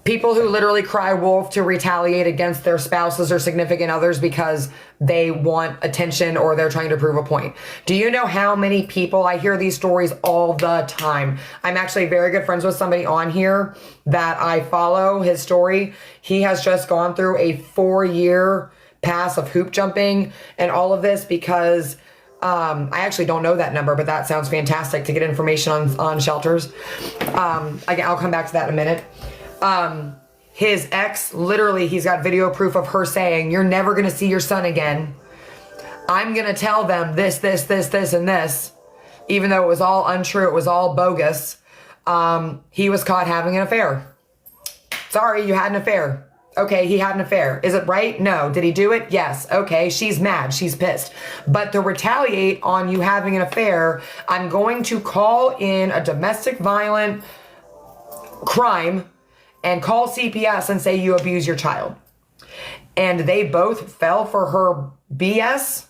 People who literally cry wolf to retaliate against their spouses or significant others because they want attention or they're trying to prove a point. Do you know how many people, I hear these stories all the time. I'm actually very good friends with somebody on here that I follow his story. He has just gone through a 4-year pass of hoop jumping and all of this because I actually don't know that number, but that sounds fantastic to get information on shelters. I'll come back to that in a minute. His ex, literally, he's got video proof of her saying, you're never going to see your son again. I'm going to tell them this, and this, even though it was all untrue. It was all bogus. He was caught having an affair. Sorry, you had an affair. Okay, he had an affair. Is it right? No. Did he do it? Yes. Okay, she's mad. She's pissed. But to retaliate on you having an affair, I'm going to call in a domestic violent crime and call CPS and say you abuse your child. And they both fell for her BS,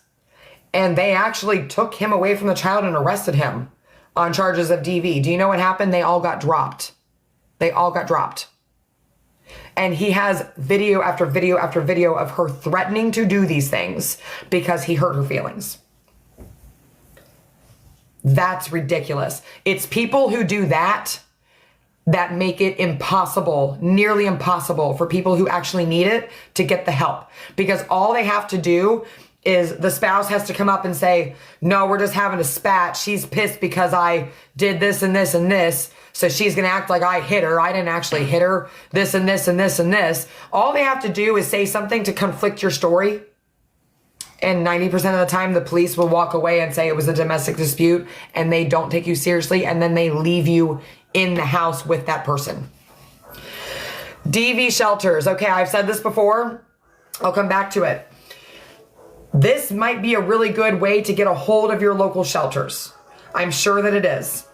and they actually took him away from the child and arrested him on charges of DV. Do you know what happened? They all got dropped. They all got dropped. And he has video after video after video of her threatening to do these things because he hurt her feelings. That's ridiculous. It's people who do that make it impossible, nearly impossible for people who actually need it to get the help. Because all they have to do is the spouse has to come up and say, no, we're just having a spat. She's pissed because I did this and this and this. So she's going to act like I hit her. I didn't actually hit her. This and this and this and this. All they have to do is say something to conflict your story. And 90% of the time, the police will walk away and say it was a domestic dispute, and they don't take you seriously, and then they leave you in the house with that person. DV shelters. Okay, I've said this before. I'll come back to it. This might be a really good way to get a hold of your local shelters. I'm sure that it is.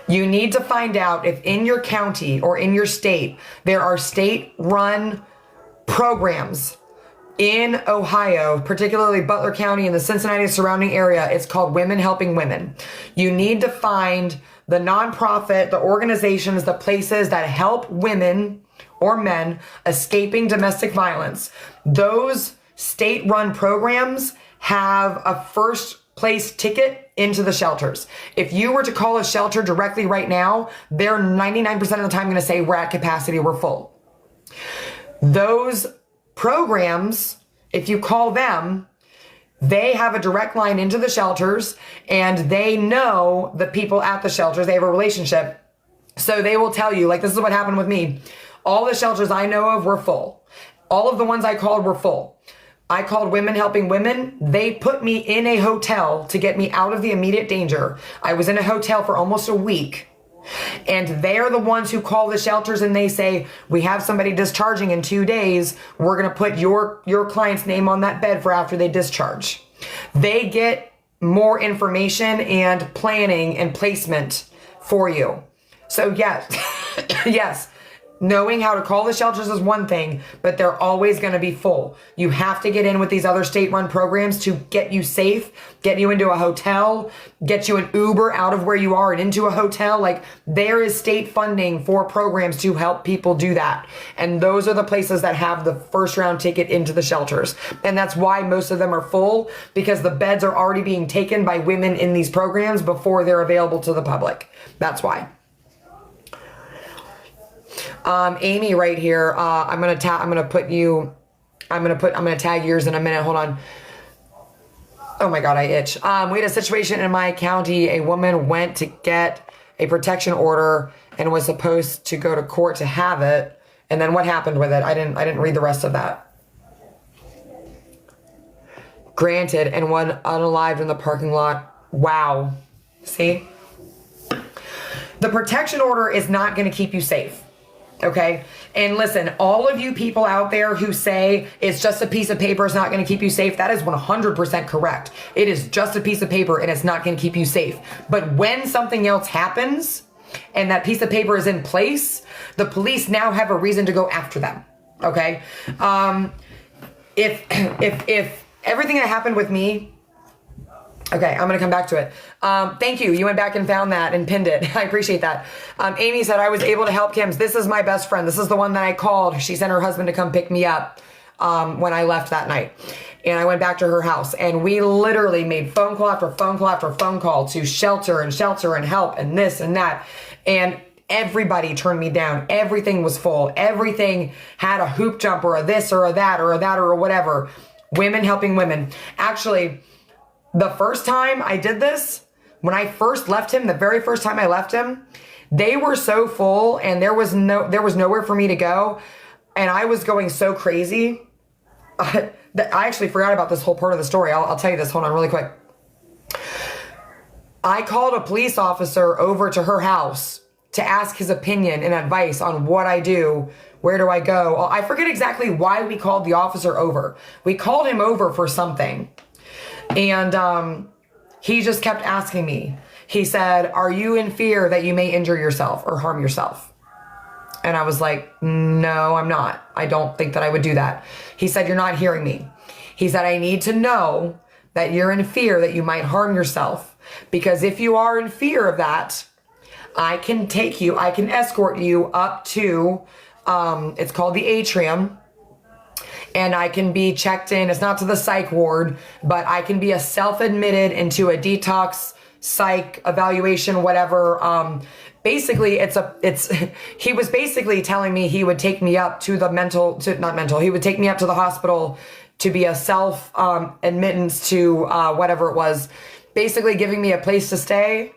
You need to find out if in your county or in your state, there are state-run programs in Ohio, particularly Butler County and the Cincinnati surrounding area. It's called Women Helping Women. You need to find the nonprofit, the organizations, the places that help women or men escaping domestic violence. Those state-run programs have a first place ticket into the shelters. If you were to call a shelter directly right now, they're 99% of the time going to say we're at capacity, we're full. Those programs, if you call them, they have a direct line into the shelters and they know the people at the shelters. They have a relationship. So they will tell you, like, this is what happened with me. All the shelters I know of were full. All of the ones I called were full. I called Women Helping Women. They put me in a hotel to get me out of the immediate danger. I was in a hotel for almost a week. And they're the ones who call the shelters and they say, we have somebody discharging in 2 days. We're going to put your client's name on that bed for after they discharge. They get more information and planning and placement for you. So yes, yes. Knowing how to call the shelters is one thing, but they're always going to be full. You have to get in with these other state-run programs to get you safe, get you into a hotel, get you an Uber out of where you are and into a hotel. Like, there is state funding for programs to help people do that. And those are the places that have the first round ticket into the shelters. And that's why most of them are full, because the beds are already being taken by women in these programs before they're available to the public. That's why. Amy right here, I'm going to tag yours in a minute. Hold on. Oh my God, I itch. We had a situation in my county. A woman went to get a protection order and was supposed to go to court to have it. And then what happened with it? I didn't read the rest of that. Granted, and one unalived in the parking lot. Wow. See? The protection order is not going to keep you safe. Okay. And listen, all of you people out there who say it's just a piece of paper, it's not going to keep you safe. That is 100% correct. It is just a piece of paper and it's not going to keep you safe. But when something else happens and that piece of paper is in place, the police now have a reason to go after them. Okay. If everything that happened with me, Okay, I'm going to come back to it. Thank you. You went back and found that and pinned it. I appreciate that. Amy said, I was able to help Kim's. This is my best friend. This is the one that I called. She sent her husband to come pick me up when I left that night. And I went back to her house. And we literally made phone call after phone call after phone call to shelter and help and this and that. And everybody turned me down. Everything was full. Everything had a hoop jump or a this or a that or a that or a whatever. Women helping women. Actually, the first time I did this, when I first left him, the very first time I left him, they were so full and there was nowhere for me to go. And I was going so crazy. I actually forgot about this whole part of the story. I'll tell you this. Hold on really quick. I called a police officer over to her house to ask his opinion and advice on what I do. Where do I go? I forget exactly why we called the officer over. We called him over for something. And he just kept asking me. He said, are you in fear that you may injure yourself or harm yourself? And I was like, no, I'm not. I don't think that I would do that. He said, you're not hearing me. He said, I need to know that you're in fear that you might harm yourself. Because if you are in fear of that, I can escort you up to, it's called the atrium. And I can be checked in. It's not to the psych ward, but I can be a self-admitted into a detox, psych, evaluation, whatever. Basically, he was basically telling me he would take me up to the he would take me up to the hospital to be a admittance to whatever it was. Basically giving me a place to stay,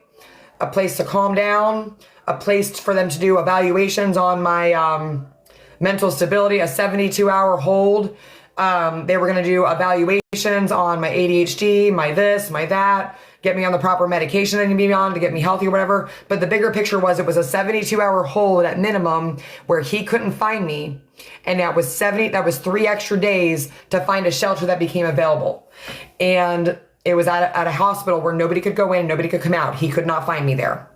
a place to calm down, a place for them to do evaluations on my mental stability, a 72-hour hold. They were going to do evaluations on my ADHD, my this, my that, get me on the proper medication I need to be on to get me healthy or whatever. But the bigger picture was it was a 72-hour hold at minimum where he couldn't find me. And that was 3 extra days to find a shelter that became available. And it was at a hospital where nobody could go in, nobody could come out. He could not find me there.